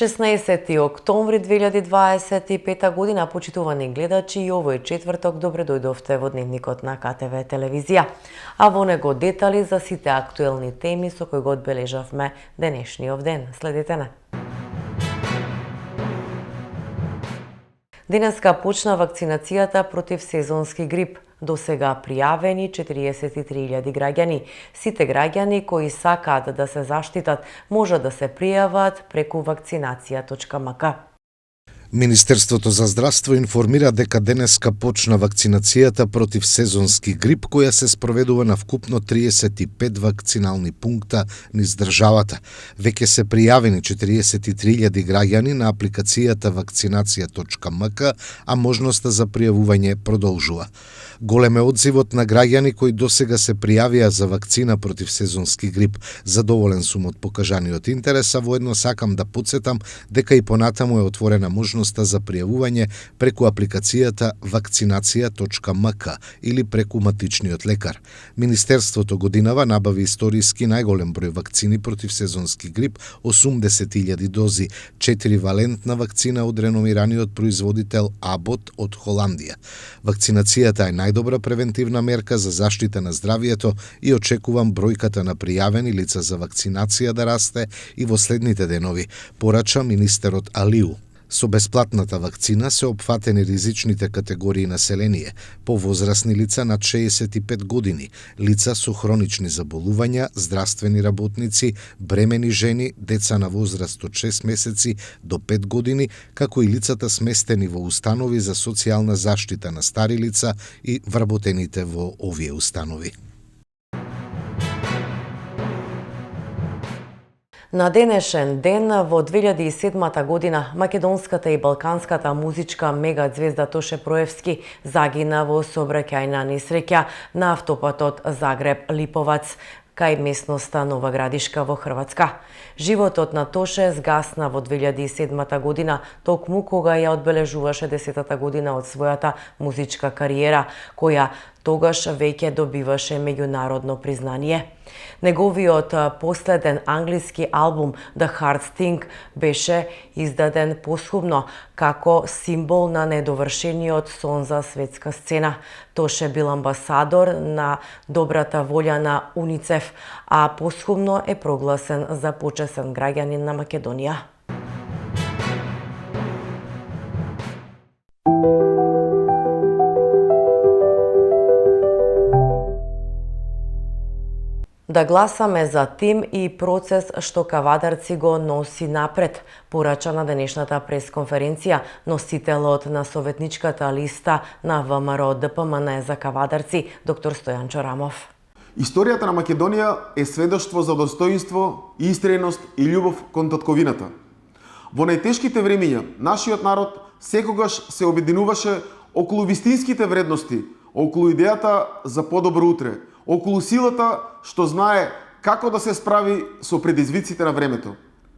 16 октомври 2025 година, почитувани гледачи, и овој четврток добре дојдовте во дневникот на КТВ телевизија. А во него детали за сите актуелни теми со кои го одбележавме денешниот ден. Следете на. Денеска почна вакцинацијата против сезонски грип. До сега пријавени 43.000 граѓани. Сите граѓани кои сакаат да се заштитат можат да се пријават преку вакцинација.мк. Министерството за здравство информира дека денеска почна вакцинацијата против сезонски грип, која се спроведува на вкупно 35 вакцинални пункта низ државата. Веќе се пријавени 43.000 граѓани на апликацијата вакцинација.мк, а можноста за пријавување продолжува. Голем е одзивот на граѓани кои досега се пријавија за вакцина против сезонски грип. Задоволен сум од покажаниот интерес, а воедно сакам да потсетам дека и понатаму е отворена можноста за пријавување преку апликацијата вакцинација.мк или преку матичниот лекар. Министерството годинава набави историски најголем број вакцини против сезонски грип, 80.000 дози, 4-валентна вакцина од реномираниот производител Abbott од Холандија. Вакцинацијата е најдобра превентивна мерка за заштита на здравието и очекувам бројката на пријавени лица за вакцинација да расте и во следните денови, порача министерот Алиу. Со бесплатната вакцина се опфатени ризичните категории население, повозрасни лица над 65 години, лица со хронични заболувања, здравствени работници, бремени жени, деца на возраст од 6 месеци до 5 години, како и лицата сместени во установи за социјална заштита на стари лица и вработените во овие установи. На денешен ден во 2007 година македонската и балканската музичка мегазвезда Тоше Проевски загина во сообраќајна несреќа на автопатот Загреб-Липовац кај местноста Нова Градишка во Хрватска. Животот на Тоше згасна во 2007 година, токму кога ја одбележуваше 10-та година од својата музичка кариера, која тогаш веќе добиваше меѓународно признание. Неговиот последен англиски албум The Hard Thing беше издаден посхумно како символ на недовршениот сон за светска сцена. Тоше бил амбасадор на добрата волја на УНИЦЕФ, а посхумно е прогласен за почесен граѓанин на Македонија. Да гласаме за тим и процес што Кавадарци го носи напред, порача на денешната пресконференција носителот на советничката листа на ВМРО ДПМН за Кавадарци, доктор Стојан Чорамов. Историјата на Македонија е сведоштво за достоинство, истреност и љубов кон татковината. Во најтешките времиња, нашиот народ секогаш се обединуваше околу вистинските вредности, околу идејата за подобро утре, околу силата што знае како да се справи со предизвиците на времето.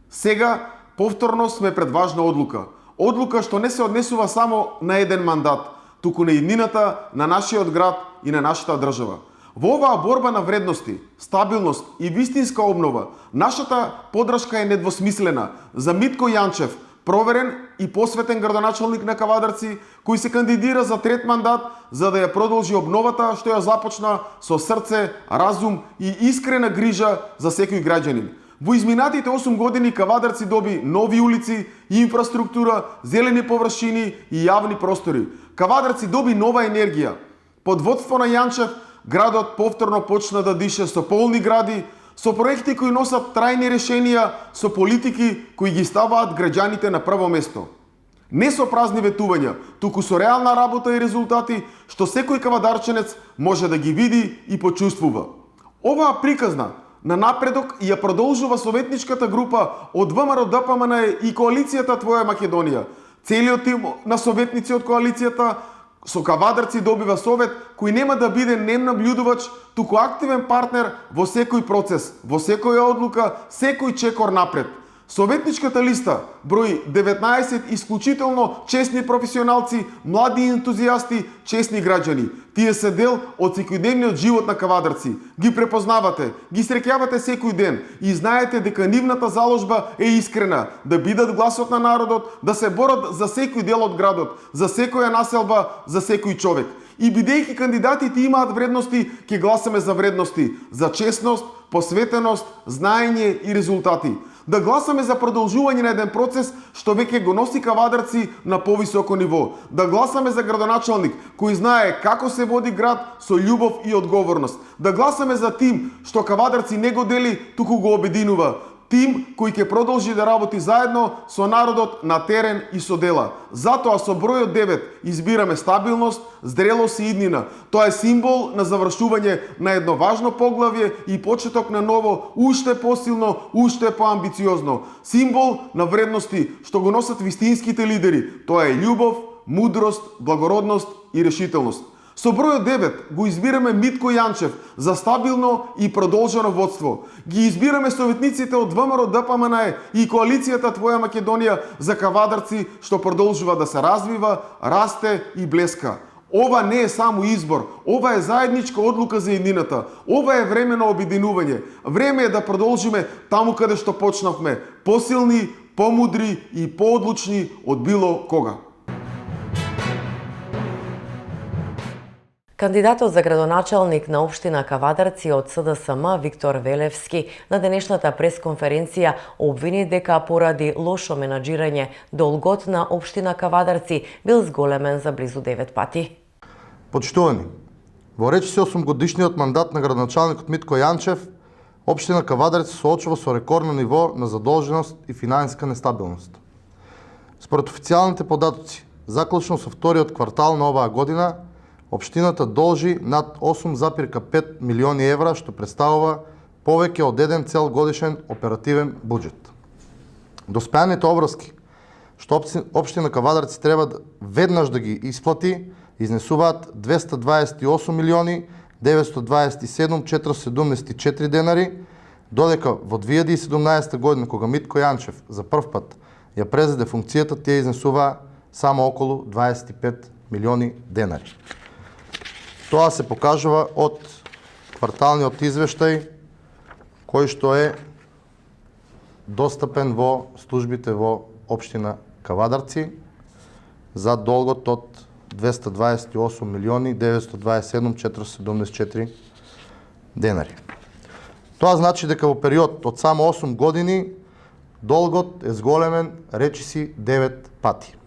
Сега, повторно сме пред важна одлука. Одлука што не се однесува само на еден мандат, туку на иднината на нашиот град и на нашата држава. Во оваа борба на вредности, стабилност и вистинска обнова, нашата подршка е недвосмислена за Митко Јанчев, проверен и посветен градоначалник на Кавадарци, кој се кандидира за трет мандат за да ја продолжи обновата што ја започна со срце, разум и искрена грижа за секој граѓанин. Во изминатите 8 години Кавадарци доби нови улици, инфраструктура, зелени површини и јавни простори. Кавадарци доби нова енергија. Под водство на Јанчев, градот повторно почна да дише со полни гради, со проекти кои носат трајни решенија, со политики кои ги ставаат граѓаните на прво место. Не со празни ветувања, туку со реална работа и резултати, што секој кавадарченец може да ги види и почувствува. Оваа приказна на напредок ја продолжува советничката група од ВМРО ДПМН и коалицијата Твоја Македонија. Целиот тим на советници од коалицијата со Кавадарци добива совет кој нема да биде немнаблюдувач, туку активен партнер во секој процес, во секоја одлука, секој чекор напред. Советничката листа брои 19 исклучително честни професионалци, млади ентузијасти, честни граѓани. Тие се дел од секојдневниот живот на кавадарци. Ги препознавате, ги среќавате секој ден и знаете дека нивната заложба е искрена, да бидат гласот на народот, да се борат за секој дел од градот, за секоја населба, за секој човек. И бидејќи кандидатите имаат вредности, ќе гласаме за вредности, за честност, посветеност, знаење и резултати. Да гласаме за продолжување на еден процес што веќе го носи Кавадарци на повисоко ниво. Да гласаме за градоначалник кој знае како се води град со љубов и одговорност. Да гласаме за тим што Кавадарци не го дели, туку го обединува. Тим кој ќе продолжи да работи заедно со народот на терен и со дела. Затоа со бројот 9 избираме стабилност, зрелост и иднина. Тоа е символ на завршување на едно важно поглавје и почеток на ново, уште посилно, уште поамбициозно. Символ на вредности што го носат вистинските лидери. Тоа е љубов, мудрост, благородност и решителност. Со бројот 9 го избираме Митко Јанчев за стабилно и продолжено водство. Ги избираме советниците од ВМРО ДПМН и коалицијата Твоја Македонија за Кавадарци што продолжува да се развива, расте и блеска. Ова не е само избор, ова е заедничка одлука за еднината. Ова е време на обединување. Време е да продолжиме таму каде што почнавме, посилни, помудри и поодлучни од било кога. Кандидатот за градоначалник на општина Кавадарци од СДСМ Виктор Велевски на денешната пресконференција обвини дека поради лошо менаџирање долгот на општина Кавадарци бил зголемен за близу 9 пати. Почитувани, во речиси 8-годишниот мандат на градоначалникот Митко Јанчев, општина Кавадарци се соочува со рекордно ниво на задолженост и финансиска нестабилност. Според официјалните податоци, заклучно со вториот квартал на оваа година, општината должи над 8,5 милиони евра, што представува повеќе од еден цел годишен оперативен буџет. Доспеаните обврски, што општина Кавадарци треба веднаш да ги исплати, изнесуваат 228 милиони 927 474 денари, додека во 2017 година, кога Митко Јанчев за прв пат ја презеде функцијата, тие изнесуваа само околу 25 милиони денари. Тоа се покажува од кварталниот извештај кој што е достапен во службите во општина Кавадарци за долгот од 228 милиони 927 474 денари. Тоа значи дека во период од само 8 години долгот е зголемен речиси 9 пати.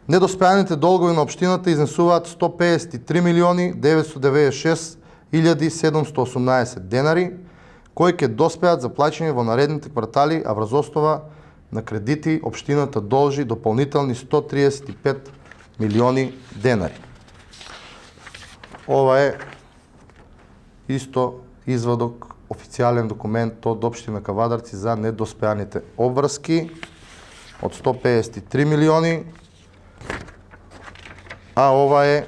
Недоспеаните долгови на општината изнесуваат 153 милиони 996 718 денари, кои ќе доспеат за плаќање во наредните квартали, а врз основа на кредити општината должи дополнителни 135 милиони денари. Ова е исто извадок, официјален документ од општина Кавадарци за недоспеаните обврски од 153 милиони, а ова е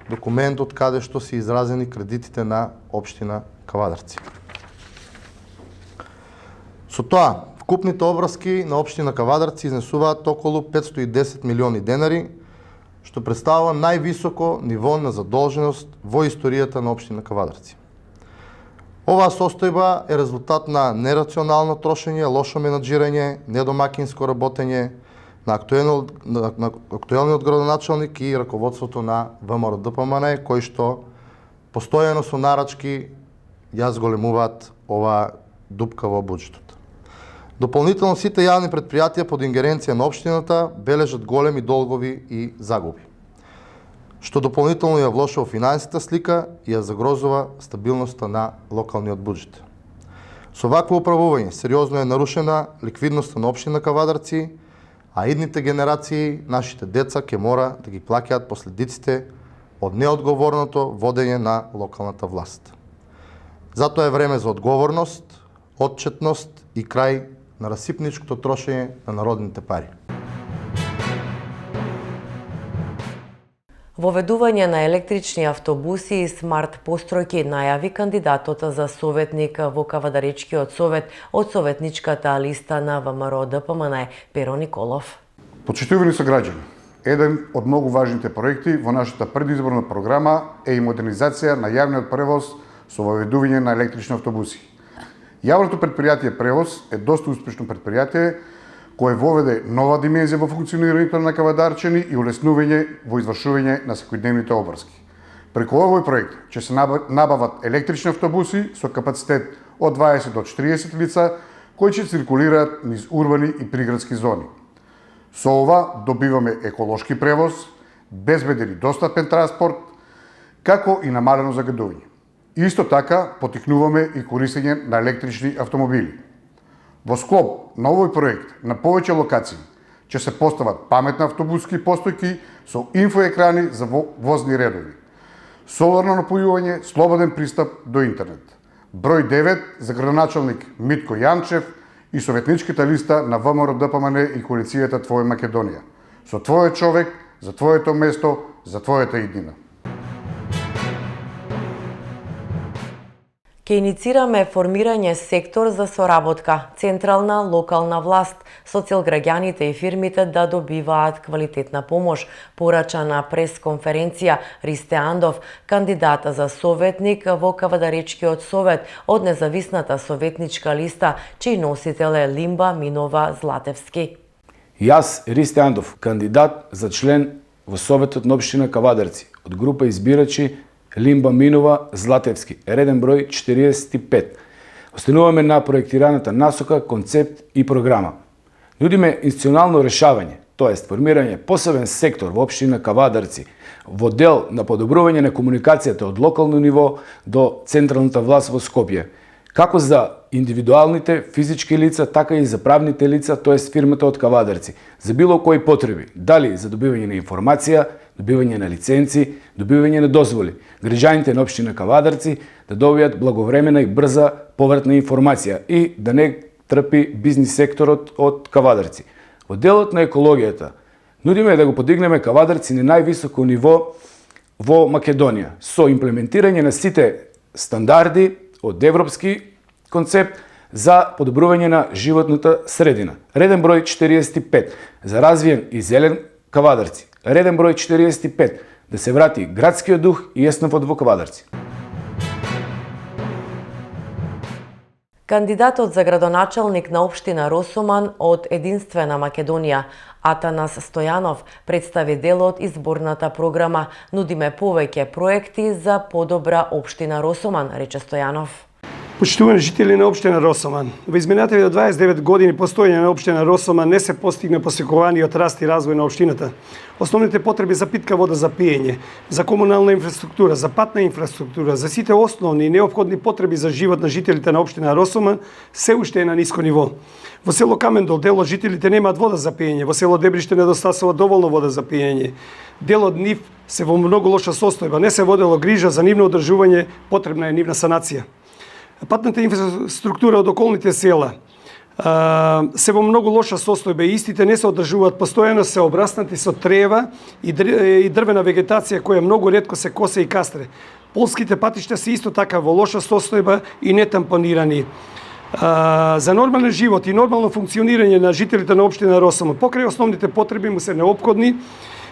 документ од каде што се изразени кредитите на општина Кавадарци. Со тоа, вкупните обврски на општина Кавадарци изнесуваат околу 510 милиони денари, што представува највисоко ниво на задолженост во историјата на општина Кавадарци. Оваа состојба е резултат на нерационално трошење, лошо менаџирање, недомакинско работење на актуелниот градоначалник и раководството на ВМРО ДПМН, кои што постојано со нарачки ја зголемуваат оваа дупка во буџетот. Дополнително сите јавни претпријатија под ингеренција на општината бележат големи долгови и загуби, што дополнително ја влошува финансиската слика и ја загрозува стабилноста на локалниот буџет. Со вакво управување сериозно е нарушена ликвидноста на општина Кавадарци, а идните генерации, нашите деца, ќе мора да ги плаќаат последиците од неодговорното водење на локалната власт. Затоа е време за одговорност, отчетност и крај на расипничкото трошење на народните пари. Воведување на електрични автобуси и смарт постројки најави кандидатот за советник во Кавадаречкиот совет од советничката листа на ВМРО ДПМН Перо Николов. Почитувани сограѓани, еден од многу важните проекти во нашата предизборна програма е и модернизација на јавниот превоз со воведување на електрични автобуси. Јавното предпријатие Превоз е доста успешно предпријатие кој воведе нова димензија во функционирањето на Кавадарчани и улеснување во извршување на секојдневните обврски. Преку овој проект ќе се набават електрични автобуси со капацитет од 20 до 40 лица кои ќе циркулираат низ урбани и приградски зони. Со ова добиваме еколошки превоз, безбеден и достапен транспорт, како и намалено загадување. Исто така потикнуваме и користење на електрични автомобили. Во склоп на овој проект на повеќе локации ќе се постават паметни автобуски постојки со инфоекрани за возни редови, соларно напојување, слободен пристап до интернет. Број 9 за градоначалник Митко Јанчев и советничката листа на ВМРО ДПМН и коалицијата Твоја Македонија. Со твојот човек, за твоето место, за твојата иднина. Ке иницираме формирање сектор за соработка, централна, локална власт, со цел граѓаните и фирмите да добиваат квалитетна помош, порача на пресконференција Ристе Андов, кандидат за советник во Кавадаречкиот совет од независната советничка листа, чиј носител е Лимба Минова Златевски. Јас, Ристе Андов, кандидат за член во Советот на општина Кавадарци, од група избирачи Лимба Минова Златевски, реден број 45. Остануваме на проектираната насока, концепт и програма. Нудиме институционално решавање, тоест формирање посебен сектор во општина Кавадарци, во дел на подобрување на комуникацијата од локално ниво до централната власт во Скопје, како за индивидуалните физички лица, така и за правните лица, тоест фирмата од Кавадарци, за било кои потреби, дали за добивање на информација, добивање на лиценци, добивање на дозволи. Граѓаните на општина Кавадарци да добијат благовремена и брза повратна информација и да не трпи бизнис секторот од Кавадарци. Во делот на екологијата, нудиме да го подигнеме Кавадарци на највисоко ниво во Македонија, со имплементирање на сите стандарди од европски концепт за подобрување на животната средина. Реден број 45 за развиен и зелен Кавадарци. Реден број 45 да се врати градскиот дух и еснафот во Кавадарци. Кандидатот за градоначалник на општина Росоман од Единствена Македонија, Атанас Стојанов, представи дел од изборната програма "Нудиме повеќе проекти за подобра општина Росоман", рече Стојанов. Почитувани жители на општина Росоман, во изминатите 29 години постоење на општина Росоман не се постигна посекуваниот раст и развој на општината. Основните потреби за питка вода за пиење, за комунална инфраструктура, за патна инфраструктура, за сите основни и неопходни потреби за живот на жителите на општина Росоман се уште е на ниско ниво. Во село Камендол делот жителите немаат вода за пиење, во село Дебриште недостасува доволно вода за пиење. Дел од нив се во многу лоша состојба, не се водело грижа за нивно одржување, потребна е нивна санација. Патната инфраструктура од околните села се во многу лоша состојба и истите не се одржуваат, постојано се обраснати со трева и дрвена вегетација која многу ретко се косе и кастре. Полските патишта се исто така во лоша состојба и не тампонирани. За нормален живот и нормално функционирање на жителите на општина Росоман, покрај основните потреби му се неопходни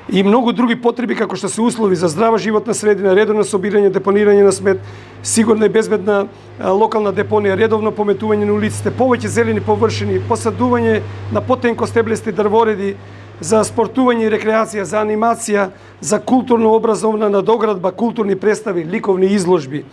и многу други потреби како што се услови за здрава животна средина, редовно собирање, депонирање на смет, сигурна и безбедна локална депонија, редовно пометување на улиците, повеќе зелени површини, посадување на потенко стеблести дрвореди, за спортување и рекреација, за анимација, за културно-образовна надоградба, културни представи, ликовни изложби.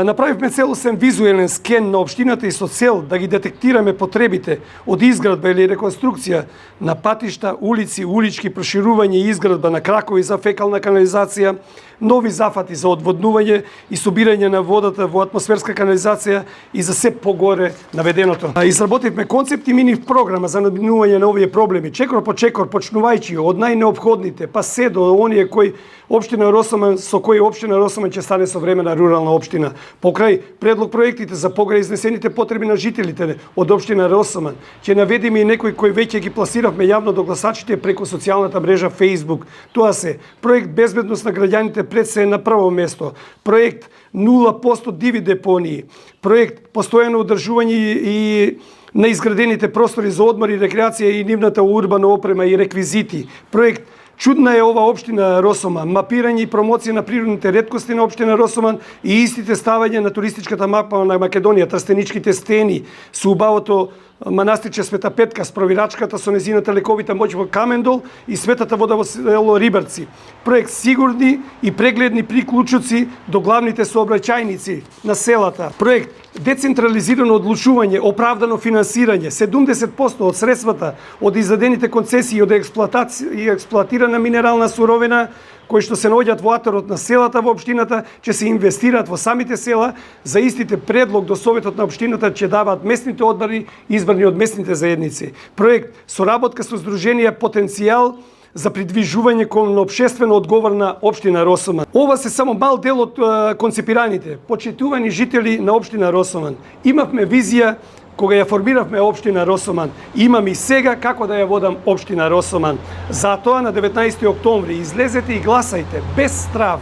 Направивме целосен визуелен скен на општината и со цел да ги детектираме потребите од изградба или реконструкција на патишта, улици, улички, проширување и изградба на кракови за фекална канализација, нови зафати за одводнување и собирање на водата во атмосферска канализација и за се погоре наведеното. Изработивме концепт и мини програма за надминување на овие проблеми, чекор по чекор, почнувајќи од најнеопходните, па се до оние кои општина Росоман, со кои општина Росоман ќе стане современа рурална општина. општина. Покрај предлог проектите за покрај изнесените потреби на жителите од општина Росоман, ќе наведеме и некои кои веќе ги пласиравме јавно до гласачите преку социјалната мрежа Facebook. Тоа се проект безбедност на граѓаните пред се на прво место, проект 0% диви депонии, проект постојано одржување и на изградените простори за одмор и рекреација и нивната урбана опрема и реквизити, проект Чудна е ова општина Росоман, мапирање и промоција на природните реткости на општина Росоман и истите ставање на туристичката мапа на Македонија, трстеничките стени, со убавото манастирче Света Петка, с провирачката со незината лековита моќ во Камендол и светата вода во село Рибарци. Проект сигурни и прегледни приклучоци до главните сообраќајници на селата. Проект децентрализирано одлучување, оправдано финансирање, 70% од средствата од издадените концесии од експлоатација и експлоатирана минерална суровина кои што се наоѓаат во аторот на селата во општината, ќе се инвестираат во самите села, за истите предлог до Советот на општината ќе даваат местните одбори избрани од местните заедници. Проект соработка со Сдруженија Потенцијал за придвижување кон општествено одговорна општина Росоман. Ова се само мал дел од концепираните. Почитувани жители на општина Росоман, имавме визија кога ја формиравме општина Росоман, имам и сега како да ја водам општина Росоман. Затоа на 19 октомври излезете и гласајте без страв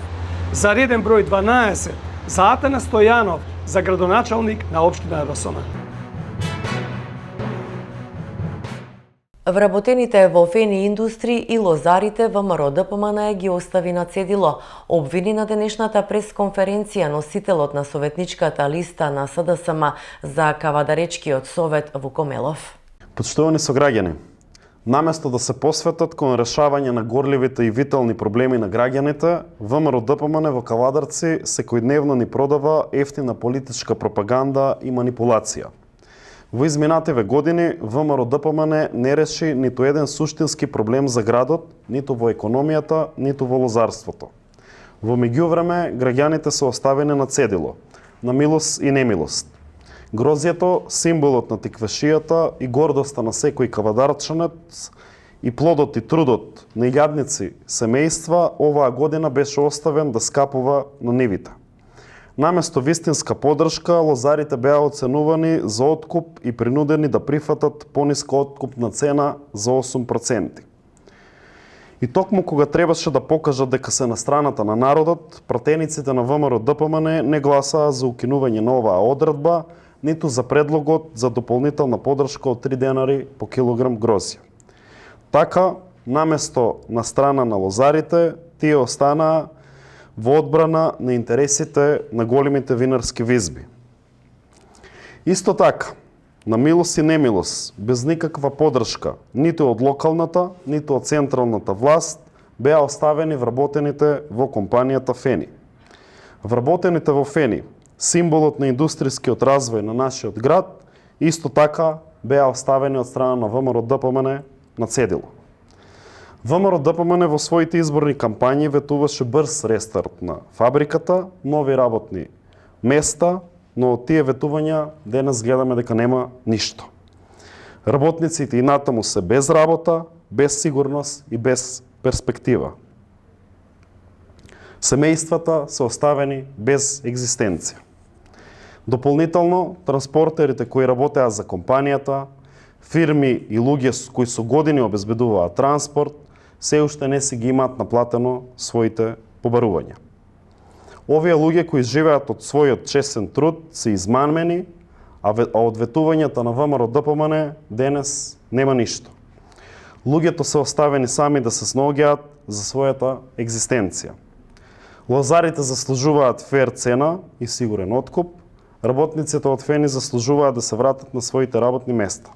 за реден број 12 за Атанас Стојанов за градоначалник на општина Росоман. Вработените во Фени индустри и лозарите ВМРО ДПМН ги остави на цедило, обвини на денешната пресконференција носителот на советничката листа на СДСМ за Кавадаречкиот совет Вуко Мелов. Почитувани сограѓани, наместо да се посветат кон решавање на горливите и витални проблеми на граѓаните, ВМРО ДПМН во Кавадарци секојдневно ни продава ефтина политичка пропаганда и манипулација. Во изминативе години ВМРО ДПМН не реши ниту еден суштински проблем за градот, ниту во економијата, ниту во лозарството. Во меѓувреме, граѓаните се оставени на цедило, на милост и немилост. Грозјето, символот на тиквешијата и гордоста на секој кавадарчанец и плодот и трудот на илјадници семејства оваа година беше оставен да скапува на нивите. Наместо вистинска поддршка, лозарите беа оценувани за откуп и принудени да прифатат пониска откупна цена за 8%. И токму кога требаше да покажат дека се на страната на народот, пратениците на ВМРО ДПМН не гласаа за укинување на оваа одредба, ниту за предлогот за дополнителна поддршка од 3 денари по килограм грозје. Така, наместо на страна на лозарите, тие останаа во одбрана на интересите на големите винарски визби. Исто така, на милост и немилост, без никаква поддршка, ниту од локалната, ниту од централната власт, беа оставени вработените во компанијата Фени. Вработените во Фени, символот на индустријскиот развој на нашиот град, исто така беа оставени од страна на ВМРО ДПМН на цедило. ВМРО ДПМН во своите изборни кампањи ветуваше брз рестарт на фабриката, нови работни места, но од тие ветувања денес гледаме дека нема ништо. Работниците и натаму се без работа, без сигурност и без перспектива. Семејствата се оставени без екзистенција. Дополнително, транспортерите кои работеа за компанијата, фирми и луѓе кои со години обезбедуваат транспорт, се уште не си ги имаат наплатено своите побарувања. Овие луѓе кои живеат од својот честен труд се измамени, а од ветувањата на ВМРО ДПМН денес нема ништо. Луѓето се оставени сами да се снаоѓаат за својата екзистенција. Лозарите заслужуваат фер цена и сигурен откуп, работниците од Фени заслужуваат да се вратат на своите работни места.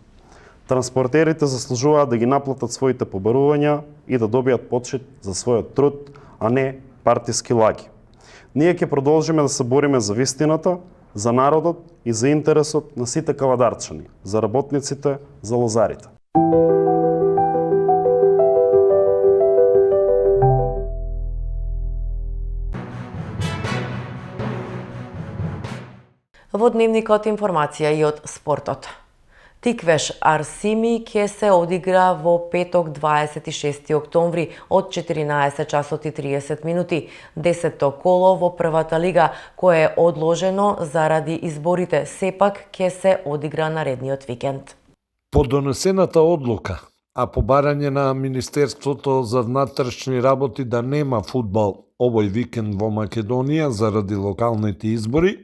Транспортерите заслужуваат да ги наплатат своите побарувања и да добијат почит за својот труд, а не партиски лаги. Ние ќе продолжиме да се бориме за вистината, за народот и за интересот на сите кавадарчани, за работниците, за лозарите. Во дневникот информација и од спортот. Тиквеш Арсими ќе се одигра во петок 26 октомври од 14 часот и 30 минути. 10-то коло во првата лига, кое е одложено заради изборите, сепак ќе се одигра наредниот викенд. По донесената одлука, а по барање на Министерството за внатрешни работи да нема фудбал овој викенд во Македонија заради локалните избори,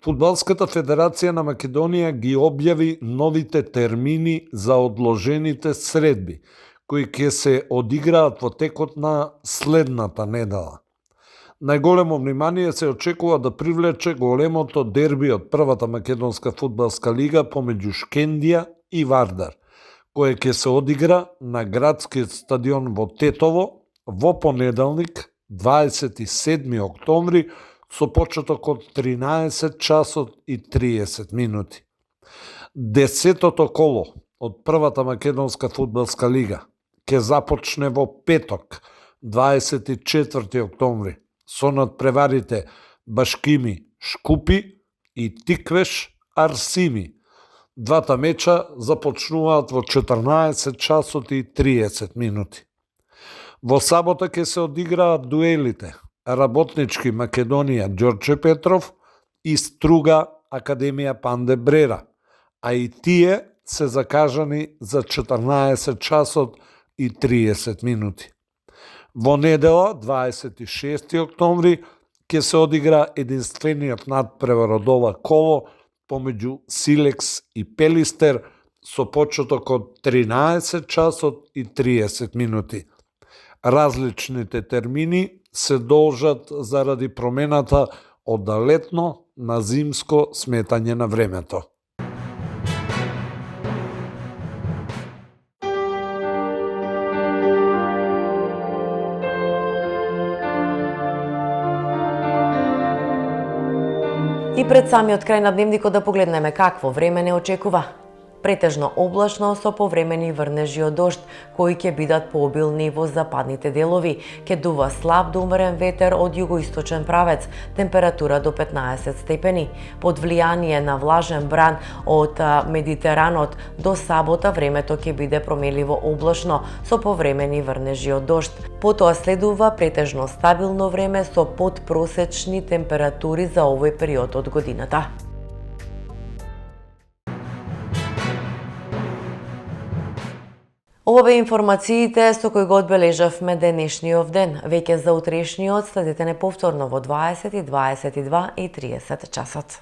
Фудбалската федерација на Македонија ги објави новите термини за одложените средби, кои ќе се одиграат во текот на следната недела. Најголемо внимание се очекува да привлече големото дерби од првата македонска фудбалска лига помеѓу Шкендија и Вардар, кое ќе се одигра на градскиот стадион во Тетово во понеделник 27 октомври со почеток од 13 часот и 30 минути. 10-тото коло од првата македонска фудбалска лига ќе започне во петок 24 октомври со надпреварите Башкими Шкупи и Тиквеш Арсими. Двата меча започнуваат во 14 часот и 30 минути. Во сабота ќе се одиграат дуелите Работнички Македонија Ѓорче Петров и Струга Академија Панде Брера, а и тие се закажани за 14 часот и 30 минути. Во недела, 26 октомври, ќе се одигра единствениот надпревар од ова коло помеѓу Силекс и Пелистер со почеток од 13 часот и 30 минути. Различните термини се должат заради промената од летно на зимско сметање на времето. И пред самиот крај на дневникот да погледнеме какво време не очекува. Претежно облачно со повремени врнежи од дожд, кои ќе бидат пообилни во западните делови. Ќе дува слаб до умерен ветер од југоисточен правец, температура до 15 степени. Под влијание на влажен бран од Медитеранот до сабота времето ќе биде променливо облачно со повремени врнежи од дожд. Потоа следува претежно стабилно време со подпросечни температури за овој период од годината. Ова бе информациите со кои го одбележавме денешниот ден. Веќе за утрешниот следете не повторно во 20, 22 и 30 часот.